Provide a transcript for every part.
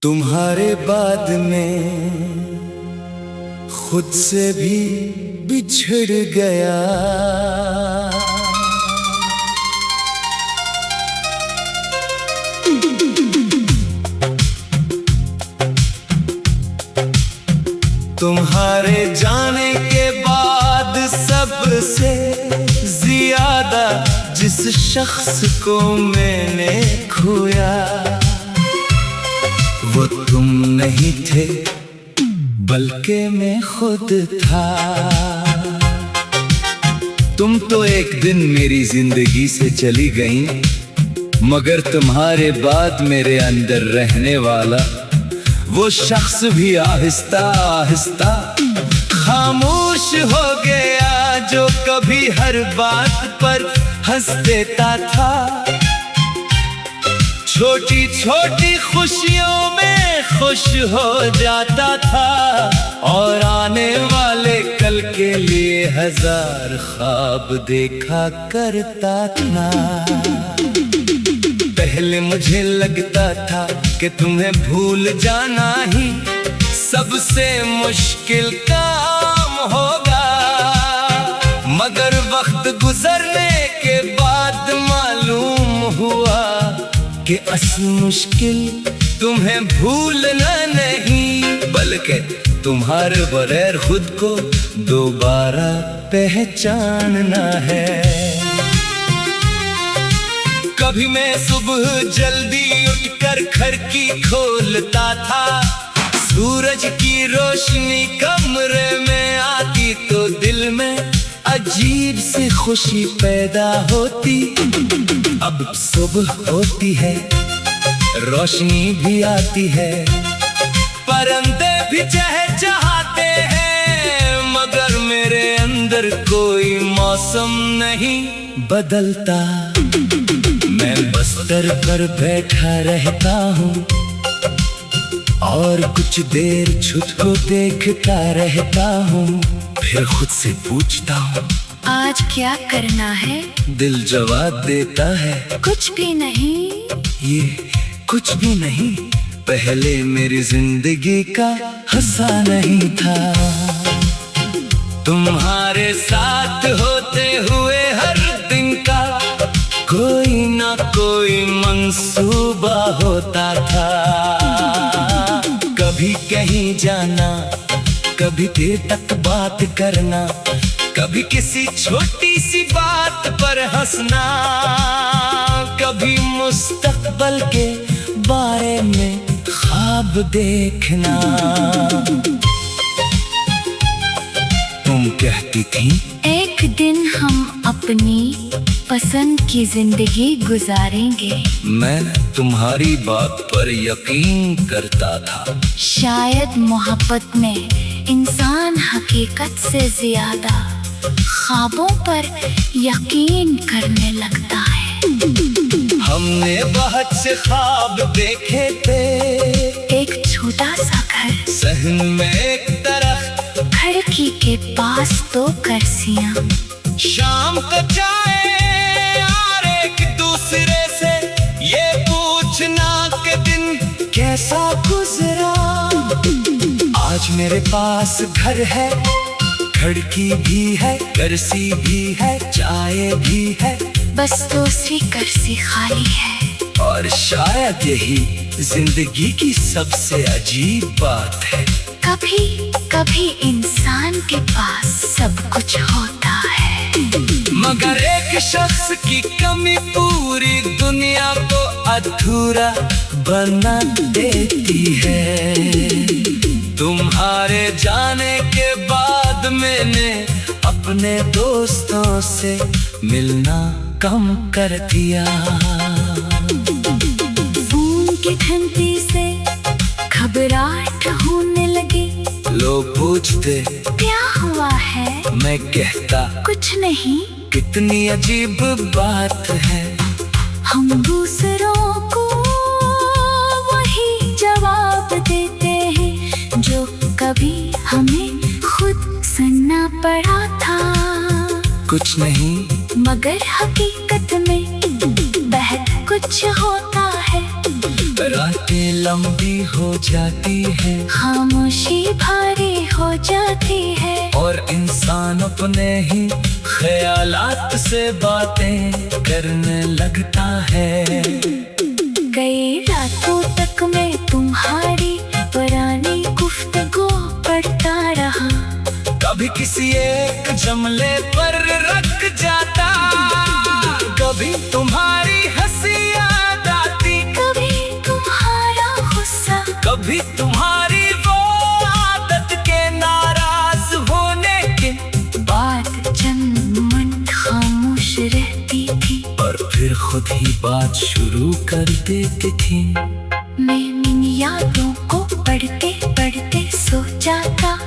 तुम्हारे बाद में खुद से भी बिछड़ गया। तुम्हारे जाने के बाद सबसे ज्यादा जिस शख्स को मैंने खोया वो तुम नहीं थे बल्कि मैं खुद था। तुम तो एक दिन मेरी जिंदगी से चली गई, मगर तुम्हारे बाद मेरे अंदर रहने वाला वो शख्स भी आहिस्ता आहिस्ता खामोश हो गया, जो कभी हर बात पर हंस देता था। छोटी छोटी खुशियों में खुश हो जाता था और आने वाले कल के लिए हजार ख्वाब देखा करता था। पहले मुझे लगता था कि तुम्हें भूल जाना ही सबसे मुश्किल काम होगा, मगर वक्त गुजरने के बाद मालूम हुआ कि असल मुश्किल तुम्हें भूलना नहीं बल्कि तुम्हारे बगैर खुद को दोबारा पहचानना है। कभी मैं सुबह जल्दी उठकर खिड़की खोलता था, सूरज की रोशनी कमरे में आती तो दिल में अजीब सी खुशी पैदा होती। अब सुबह होती है, रोशनी भी आती है, परिंदे भी चहचहाते हैं, मगर मेरे अंदर कोई मौसम नहीं बदलता। मैं बिस्तर पर बैठा रहता हूँ और कुछ देर खुद को देखता रहता हूँ, फिर खुद से पूछता हूँ आज क्या करना है। दिल जवाब देता है कुछ भी नहीं। ये कुछ भी नहीं पहले मेरी जिंदगी का हिस्सा नहीं था। तुम्हारे साथ होते हुए हर दिन का कोई ना कोई मंसूबा होता था। कभी कहीं जाना, कभी देर तक बात करना, कभी किसी छोटी सी बात पर हंसना, कभी मुस्तकबल के बारे में ख्वाब देखना। तुम कहती थी एक दिन हम अपनी पसंद की जिंदगी गुजारेंगे। मैं तुम्हारी बात पर यकीन करता था। शायद मोहब्बत में इंसान हकीकत से ज्यादा ख्वाबों पर यकीन करने लगता है। हमने बहुत से ख्वाब देखे थे, एक छोटा सा घर, सहन में एक दरख्त, खिड़की के पास दो कुर्सियां, शाम को चाय और एक दूसरे से ये पूछना कि दिन कैसा गुजरा। आज मेरे पास घर है, खिड़की भी है, कुर्सी भी है, चाय भी है, बस दूसरी कुर्सी खाली है। और शायद यही जिंदगी की सबसे अजीब बात है। कभी कभी इंसान के पास सब कुछ होता है, मगर एक शख्स की कमी पूरी दुनिया को अधूरा बना देती है। तुम्हारे जाने के बाद मैंने अपने दोस्तों से मिलना कम कर दिया। फोन की घंटी से घबराहट होने लगी। लोग पूछते क्या हुआ है, मैं कहता कुछ नहीं। कितनी अजीब बात है, हम दूसरों को वही जवाब देते हैं जो कभी हमें खुद सुनना पड़ा था। कुछ नहीं मगर हकीकत में बहुत कुछ होता है। रातें लंबी हो जाती है, खामोशी भारी हो जाती है, और इंसान अपने ही ख्यालात से बातें करने लगता है। कई रातों तक मैं तुम्हारी पुरानी गुफ्तगू पढ़ता रहा, कभी किसी एक जुमले पर रख जाता, कभी तुम्हारी हंसी याद आती, कभी तुम्हारा गुस्सा, कभी तुम्हारी वो आदत के नाराज होने के बात चंद मिनट खामोश रहती थी, और फिर खुद ही बात शुरू कर देती थी। मैं इन यादों को पढ़ते पढ़ते सो जाता,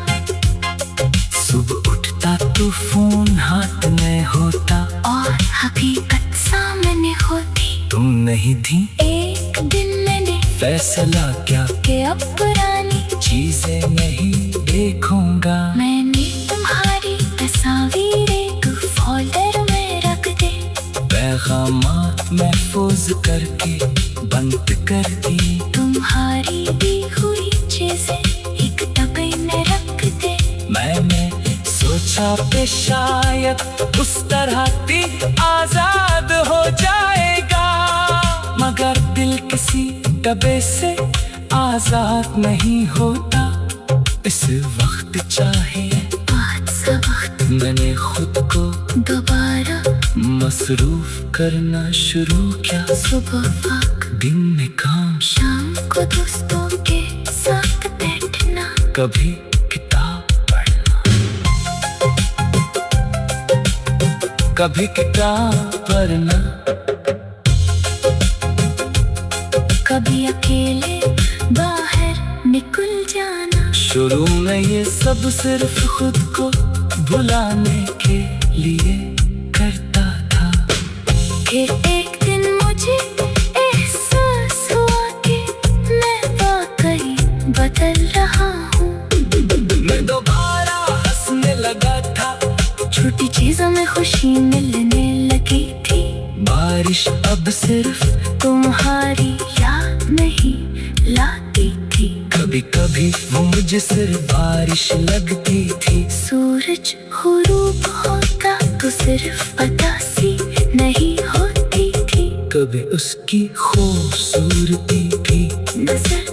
सुबह उठता तो फोन हाथ में होता, और हकीकत सामने होती। तुम नहीं थी। एक दिन मैंने फैसला क्या कि अब पुरानी चीजें नहीं देखूंगा। मैंने तुम्हारी तस्वीर एक फोल्डर में रख दे, पैगामात महफूज करके बंद कर दी, तुम्हारी दी हुई चीजें एक डब्बे में रख दे। मैंने सोचा कि शायद उस तरह दिल आजाद हो जाएगा, मगर दिल किसी डब्बे से आजाद नहीं होता। इस वक्त चाहे आज सा वक्त मैंने खुद को दोबारा मसरूफ करना शुरू किया। सुबह वक्त दिन में काम, शाम को दोस्तों के साथ बैठना, कभी किताब पढ़ना, कभी किताब पढ़ना, कभी अकेले बाहर निकल जाना। शुरू में ये सब सिर्फ खुद को भुलाने के लिए करता था। फिर एक दिन मुझे एहसास हुआ कि मैं वाकई बदल रहा हूँ। मैं दोबारा हंसने लगा था, छोटी चीजों में खुशी मिलने लगी थी। बारिश अब सिर्फ तुम्हारी याद नहीं लाती थी, कभी कभी वो मुझे सिर्फ बारिश लगती थी। सूरज गुरूब होता तो सिर्फ पतासी नहीं होती थी, कभी उसकी खूबसूरती भी नजर